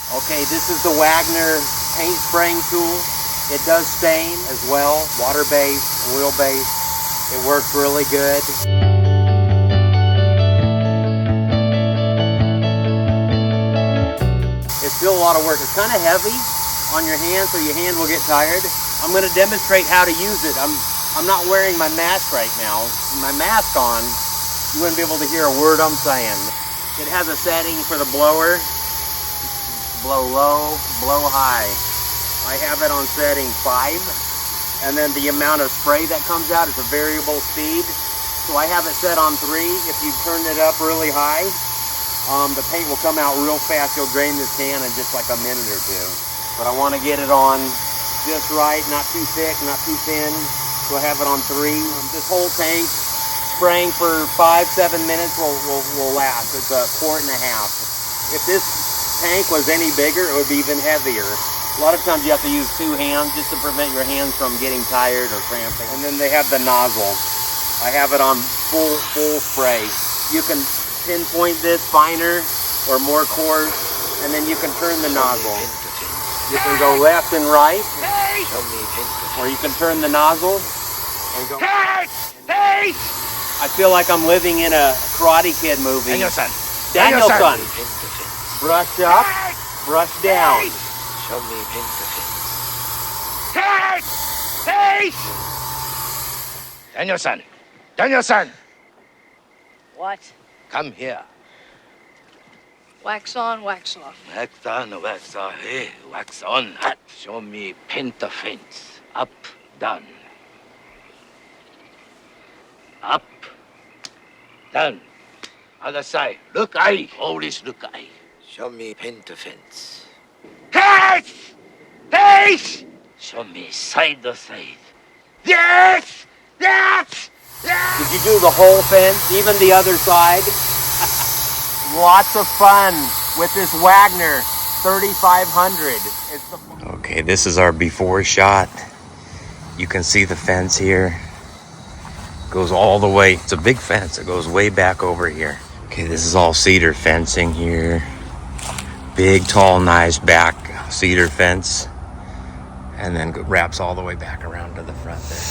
Okay, this is the Wagner paint spraying tool. It does stain as well, water-based, oil-based. It works really good. It's still a lot of work. It's kind of heavy on your hand, so your hand will get tired. I'm going to demonstrate how to use it. I'm not wearing my mask right now. With my mask on, you wouldn't be able to hear a word I'm saying. It has a setting for the blower. Blow low, blow high. I have it on setting 5. And then the amount of spray that comes out is a variable speed. So I have it set on 3. If you turn it up really high, the paint will come out real fast. You'll drain this can in just like a minute or 2. But I want to get it on just right, not too thick, not too thin. So I have it on 3. This whole tank spraying for 5-7 minutes will last. It's a 1.5 quart. If this tank was any bigger, it would be even heavier. A lot of times you have to use 2 hands just to prevent your hands from getting tired or cramping. And then they have the nozzle. I have it on full spray. You can pinpoint this finer or more coarse, and then you can turn the nozzle. You can go left and right, or you can turn the nozzle and go. I feel like I'm living in a Karate Kid movie. Daniel-san. Daniel-san. Brush up, brush down. Show me Daniel-san. Daniel-san. What? Come here. Wax on, wax off. Wax on, wax off. Hey, wax on. Hot. Show me paint the fence. Up, down. Up, down. Other side. Look eye. Always look eye. Show me paint the fence. Face! Face! Show me side to side. Yes! Yes! Yes! Did you do the whole fence, even the other side? Lots of fun with this Wagner 3500. Okay, this is our before shot. You can see the fence here. Goes all the way. It's a big fence. It goes way back over here. Okay, this is all cedar fencing here. Big, tall, nice back cedar fence. And then wraps all the way back around to the front there.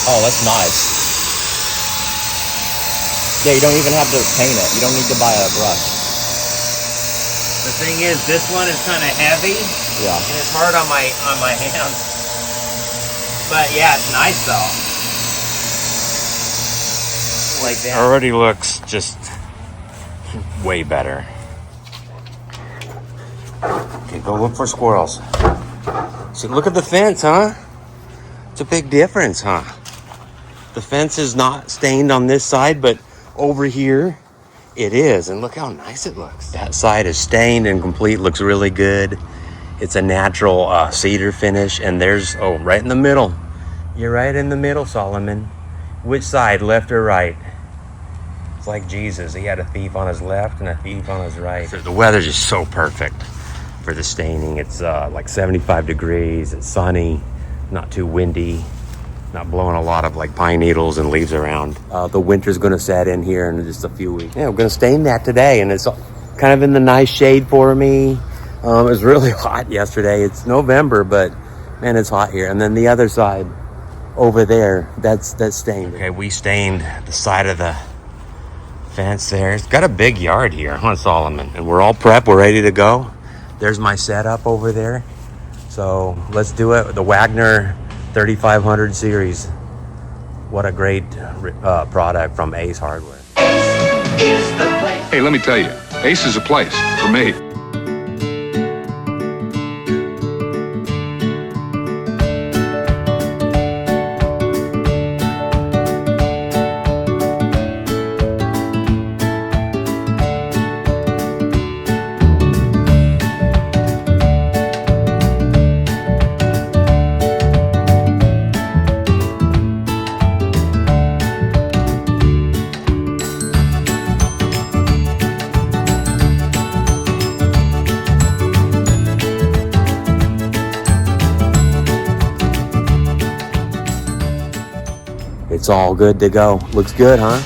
Oh, that's nice. Yeah, you don't even have to paint it. You don't need to buy a brush. The thing is, this one is kind of heavy. Yeah. And it's hard on my hands. But yeah, it's nice though. Like that. Already looks just way better. Okay, go look for squirrels. So look at the fence, huh? It's a big difference, huh? The fence is not stained on this side, but over here it is. And look how nice it looks. That side is stained and complete, looks really good. It's a natural cedar finish. And there's, right in the middle. You're right in the middle, Solomon. Which side, left or right? It's like Jesus. He had a thief on his left and a thief on his right. The weather's just so perfect for the staining. It's like 75 degrees. It's sunny, not too windy, not blowing a lot of like pine needles and leaves around. The winter's going to set in here in just a few weeks. Yeah, we're going to stain that today, and it's kind of in the nice shade for me. It was really hot yesterday. It's November, but man, it's hot here. And then the other side over there, that's stained. Okay, we stained the side of the fence there. It's got a big yard here, huh, Solomon? And we're all prepped. We're ready to go. There's my setup over there. So let's do it. The Wagner 3500 series. What a great product from Ace Hardware. Hey, let me tell you, Ace is a place for me. It's all good to go. Looks good, huh?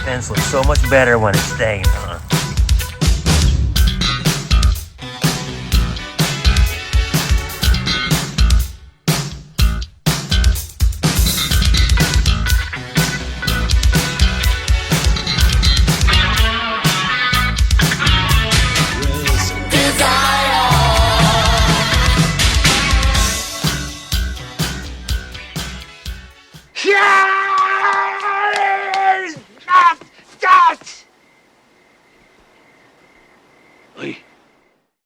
Fence looks so much better when it's stained, huh?